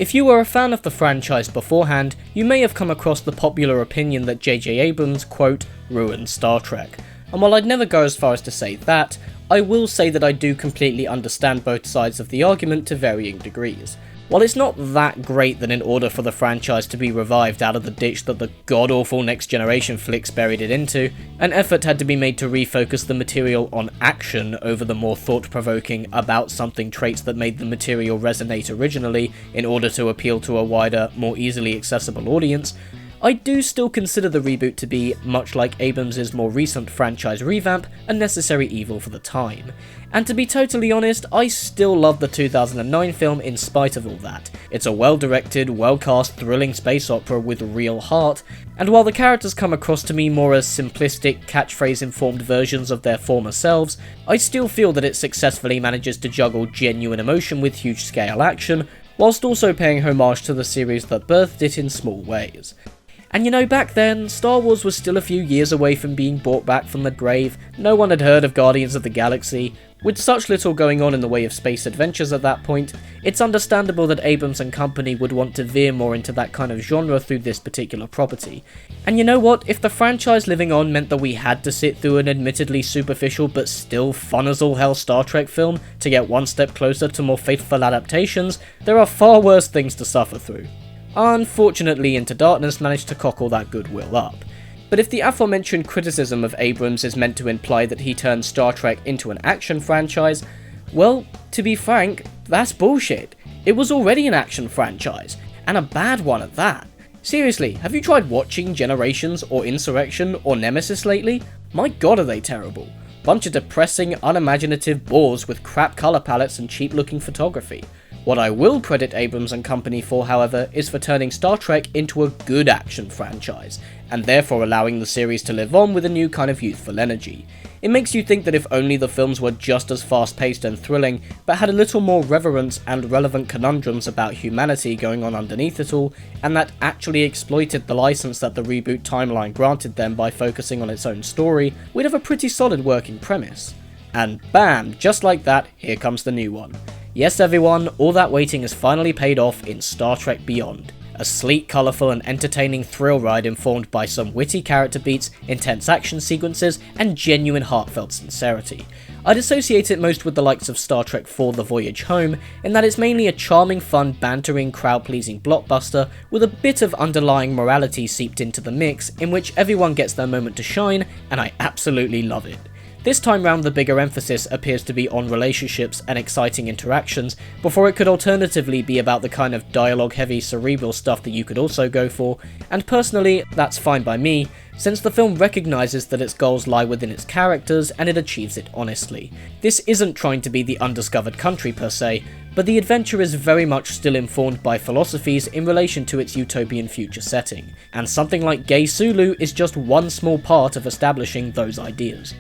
If you were a fan of the franchise beforehand, you may have come across the popular opinion that JJ Abrams, quote, ruined Star Trek. And while I'd never go as far as to say that, I will say that I do completely understand both sides of the argument to varying degrees. While it's not that great that in order for the franchise to be revived out of the ditch that the god-awful Next Generation flicks buried it into, an effort had to be made to refocus the material on action over the more thought-provoking about something traits that made the material resonate originally in order to appeal to a wider, more easily accessible audience, I do still consider the reboot to be, much like Abrams' more recent franchise revamp, a necessary evil for the time. And to be totally honest, I still love the 2009 film in spite of all that. It's a well-directed, well-cast, thrilling space opera with real heart, and while the characters come across to me more as simplistic, catchphrase-informed versions of their former selves, I still feel that it successfully manages to juggle genuine emotion with huge-scale action, whilst also paying homage to the series that birthed it in small ways. And you know, back then, Star Wars was still a few years away from being brought back from the grave, no one had heard of Guardians of the Galaxy. With such little going on in the way of space adventures at that point, it's understandable that Abrams and company would want to veer more into that kind of genre through this particular property. And you know what, if the franchise living on meant that we had to sit through an admittedly superficial but still fun as all hell Star Trek film to get one step closer to more faithful adaptations, there are far worse things to suffer through. Unfortunately, Into Darkness managed to cock all that goodwill up. But if the aforementioned criticism of Abrams is meant to imply that he turned Star Trek into an action franchise, well, to be frank, that's bullshit. It was already an action franchise, and a bad one at that. Seriously, have you tried watching Generations or Insurrection or Nemesis lately? My god, are they terrible. Bunch of depressing, unimaginative bores with crap colour palettes and cheap looking photography. What I will credit Abrams and company for, however, is for turning Star Trek into a good action franchise, and therefore allowing the series to live on with a new kind of youthful energy. It makes you think that if only the films were just as fast-paced and thrilling, but had a little more reverence and relevant conundrums about humanity going on underneath it all, and that actually exploited the license that the reboot timeline granted them by focusing on its own story, we'd have a pretty solid working premise. And bam, just like that, here comes the new one. Yes everyone, all that waiting has finally paid off in Star Trek Beyond. A sleek, colourful and entertaining thrill ride informed by some witty character beats, intense action sequences, and genuine heartfelt sincerity. I'd associate it most with the likes of Star Trek IV The Voyage Home, in that it's mainly a charming, fun, bantering, crowd-pleasing blockbuster with a bit of underlying morality seeped into the mix, in which everyone gets their moment to shine, and I absolutely love it. This time round the bigger emphasis appears to be on relationships and exciting interactions, before it could alternatively be about the kind of dialogue-heavy cerebral stuff that you could also go for, and personally, that's fine by me, since the film recognises that its goals lie within its characters and it achieves it honestly. This isn't trying to be the undiscovered country per se, but the adventure is very much still informed by philosophies in relation to its utopian future setting, and something like Gay Sulu is just one small part of establishing those ideas.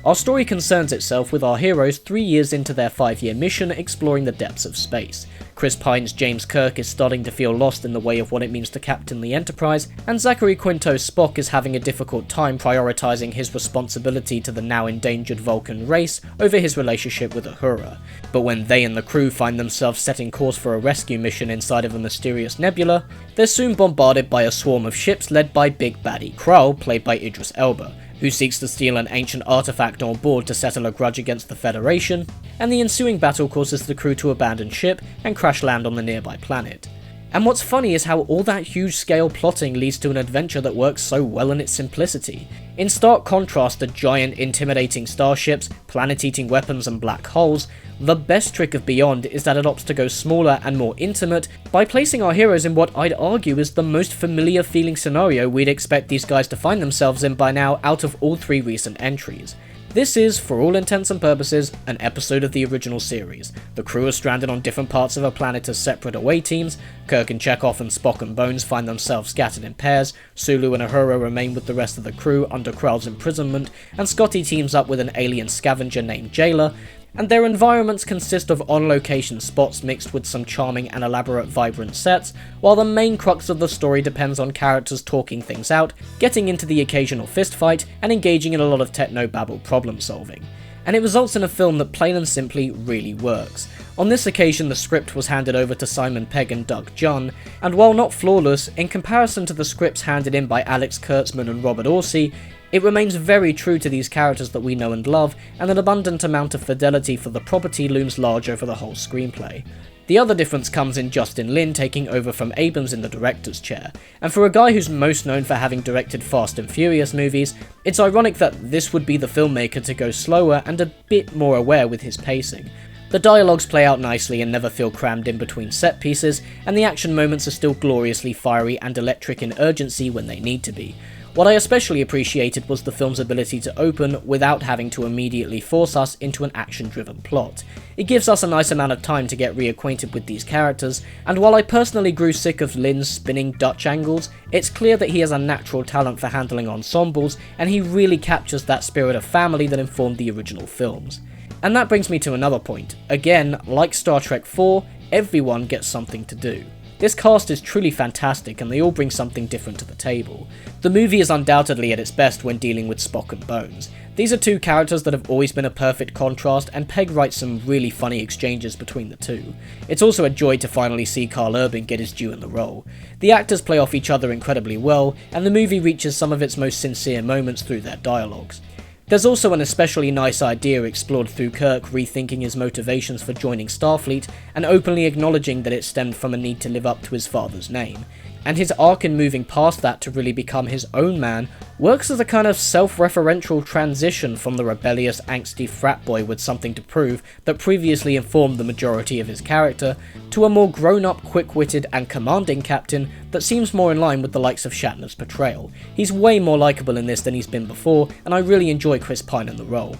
Our story concerns itself with our heroes 3 years into their 5-year mission exploring the depths of space. Chris Pine's James Kirk is starting to feel lost in the way of what it means to captain the Enterprise, and Zackery Quinto's Spock is having a difficult time prioritising his responsibility to the now endangered Vulcan race over his relationship with Uhura. But when they and the crew find themselves setting course for a rescue mission inside of a mysterious nebula, they're soon bombarded by a swarm of ships led by Big Baddie Krall, played by Idris Elba, who seeks to steal an ancient artifact on board to settle a grudge against the Federation, and the ensuing battle causes the crew to abandon ship and crash land on the nearby planet. And what's funny is how all that huge scale plotting leads to an adventure that works so well in its simplicity. In stark contrast to giant intimidating starships, planet-eating weapons and black holes, the best trick of Beyond is that it opts to go smaller and more intimate by placing our heroes in what I'd argue is the most familiar feeling scenario we'd expect these guys to find themselves in by now out of all 3 recent entries. This is, for all intents and purposes, an episode of the original series. The crew are stranded on different parts of a planet as separate away teams, Kirk and Chekhov and Spock and Bones find themselves scattered in pairs, Sulu and Uhura remain with the rest of the crew under Krall's imprisonment, and Scotty teams up with an alien scavenger named Jailer, and their environments consist of on-location spots mixed with some charming and elaborate vibrant sets, while the main crux of the story depends on characters talking things out, getting into the occasional fistfight, and engaging in a lot of techno-babble problem solving. And it results in a film that plain and simply really works. On this occasion, the script was handed over to Simon Pegg and Doug Junn, and while not flawless, in comparison to the scripts handed in by Alex Kurtzman and Robert Orci, it remains very true to these characters that we know and love, and an abundant amount of fidelity for the property looms large over the whole screenplay. The other difference comes in Justin Linn taking over from Abrams in the director's chair, and for a guy who's most known for having directed Fast and Furious movies, it's ironic that this would be the filmmaker to go slower and a bit more aware with his pacing. The dialogues play out nicely and never feel crammed in between set pieces, and the action moments are still gloriously fiery and electric in urgency when they need to be. What I especially appreciated was the film's ability to open without having to immediately force us into an action-driven plot. It gives us a nice amount of time to get reacquainted with these characters, and while I personally grew sick of Lynn's spinning Dutch angles, it's clear that he has a natural talent for handling ensembles, and he really captures that spirit of family that informed the original films. And that brings me to another point. Again, like Star Trek IV, everyone gets something to do. This cast is truly fantastic and they all bring something different to the table. The movie is undoubtedly at its best when dealing with Spock and Bones. These are two characters that have always been a perfect contrast, and Pegg writes some really funny exchanges between the two. It's also a joy to finally see Karl Urban get his due in the role. The actors play off each other incredibly well, and the movie reaches some of its most sincere moments through their dialogues. There's also an especially nice idea explored through Kirk rethinking his motivations for joining Starfleet and openly acknowledging that it stemmed from a need to live up to his father's name. And his arc in moving past that to really become his own man works as a kind of self-referential transition from the rebellious, angsty frat boy with something to prove that previously informed the majority of his character, to a more grown-up, quick-witted and commanding captain that seems more in line with the likes of Shatner's portrayal. He's way more likeable in this than he's been before, and I really enjoy Chris Pine in the role.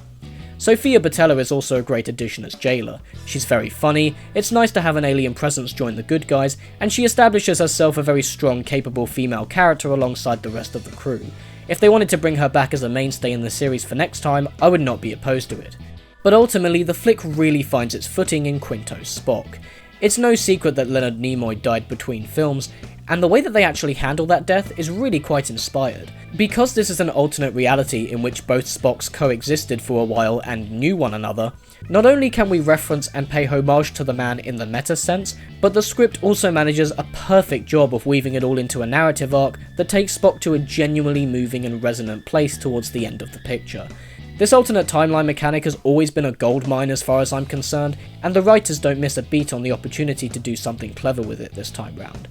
Sofia Boutella is also a great addition as Jayla. She's very funny, it's nice to have an alien presence join the good guys, and she establishes herself a very strong, capable female character alongside the rest of the crew. If they wanted to bring her back as a mainstay in the series for next time, I would not be opposed to it. But ultimately, the flick really finds its footing in Quinto's Spock. It's no secret that Leonard Nimoy died between films, and the way that they actually handle that death is really quite inspired. Because this is an alternate reality in which both Spocks coexisted for a while and knew one another, not only can we reference and pay homage to the man in the meta sense, but the script also manages a perfect job of weaving it all into a narrative arc that takes Spock to a genuinely moving and resonant place towards the end of the picture. This alternate timeline mechanic has always been a goldmine as far as I'm concerned, and the writers don't miss a beat on the opportunity to do something clever with it this time round.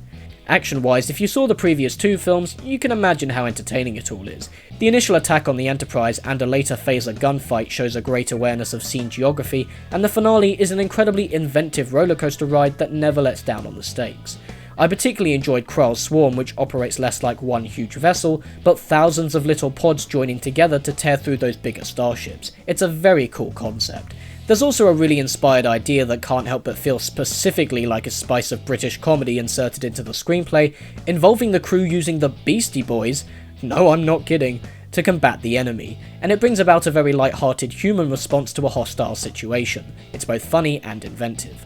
Action-wise, if you saw the previous two films, you can imagine how entertaining it all is. The initial attack on the Enterprise and a later phaser gunfight shows a great awareness of scene geography, and the finale is an incredibly inventive rollercoaster ride that never lets down on the stakes. I particularly enjoyed Krall's swarm, which operates less like one huge vessel, but thousands of little pods joining together to tear through those bigger starships. It's a very cool concept. There's also a really inspired idea that can't help but feel specifically like a spice of British comedy inserted into the screenplay, involving the crew using the Beastie Boys, no I'm not kidding, to combat the enemy, and it brings about a very light-hearted human response to a hostile situation. It's both funny and inventive.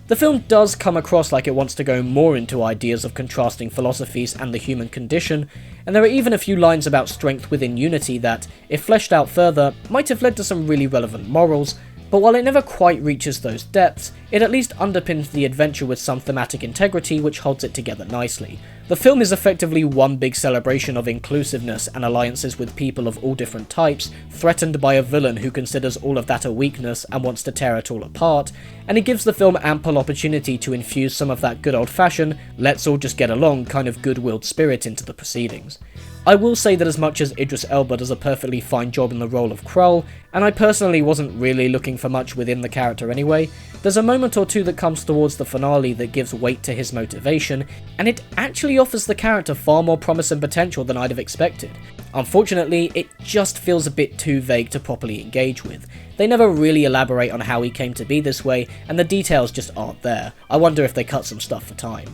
The film does come across like it wants to go more into ideas of contrasting philosophies and the human condition, and there are even a few lines about strength within unity that, if fleshed out further, might have led to some really relevant morals, but while it never quite reaches those depths, it at least underpins the adventure with some thematic integrity which holds it together nicely. The film is effectively one big celebration of inclusiveness and alliances with people of all different types, threatened by a villain who considers all of that a weakness and wants to tear it all apart, and it gives the film ample opportunity to infuse some of that good old-fashioned, let's all just get along kind of good-willed spirit into the proceedings. I will say that as much as Idris Elba does a perfectly fine job in the role of Krall, and I personally wasn't really looking for much within the character anyway, there's a moment or two that comes towards the finale that gives weight to his motivation, and it actually offers the character far more promise and potential than I'd have expected. Unfortunately, it just feels a bit too vague to properly engage with. They never really elaborate on how he came to be this way, and the details just aren't there. I wonder if they cut some stuff for time.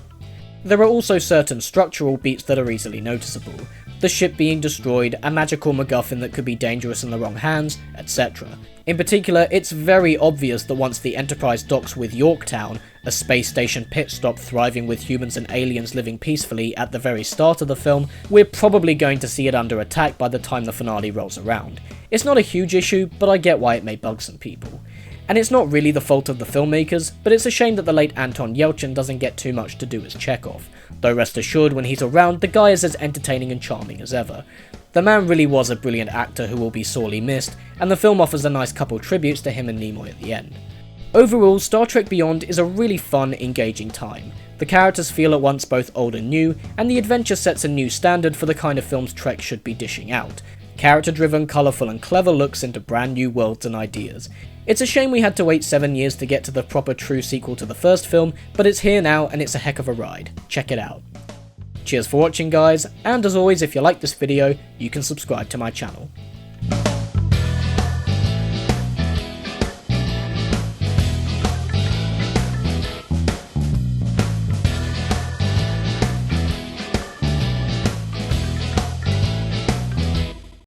There are also certain structural beats that are easily noticeable. The ship being destroyed, a magical MacGuffin that could be dangerous in the wrong hands, etc. In particular, it's very obvious that once the Enterprise docks with Yorktown, a space station pit stop thriving with humans and aliens living peacefully at the very start of the film, we're probably going to see it under attack by the time the finale rolls around. It's not a huge issue, but I get why it may bug some people. and it's not really the fault of the filmmakers, but it's a shame that the late Anton Yelchin doesn't get too much to do as Chekhov, though rest assured when he's around the guy is as entertaining and charming as ever. The man really was a brilliant actor who will be sorely missed, and the film offers a nice couple tributes to him and Nimoy at the end. Overall, Star Trek Beyond is a really fun, engaging time. The characters feel at once both old and new, and the adventure sets a new standard for the kind of films Trek should be dishing out. Character-driven, colourful and clever looks into brand new worlds and ideas. It's a shame we had to wait 7 years to get to the proper true sequel to the first film, but it's here now and it's a heck of a ride. Check it out. Cheers for watching guys, and as always if you like this video, you can subscribe to my channel.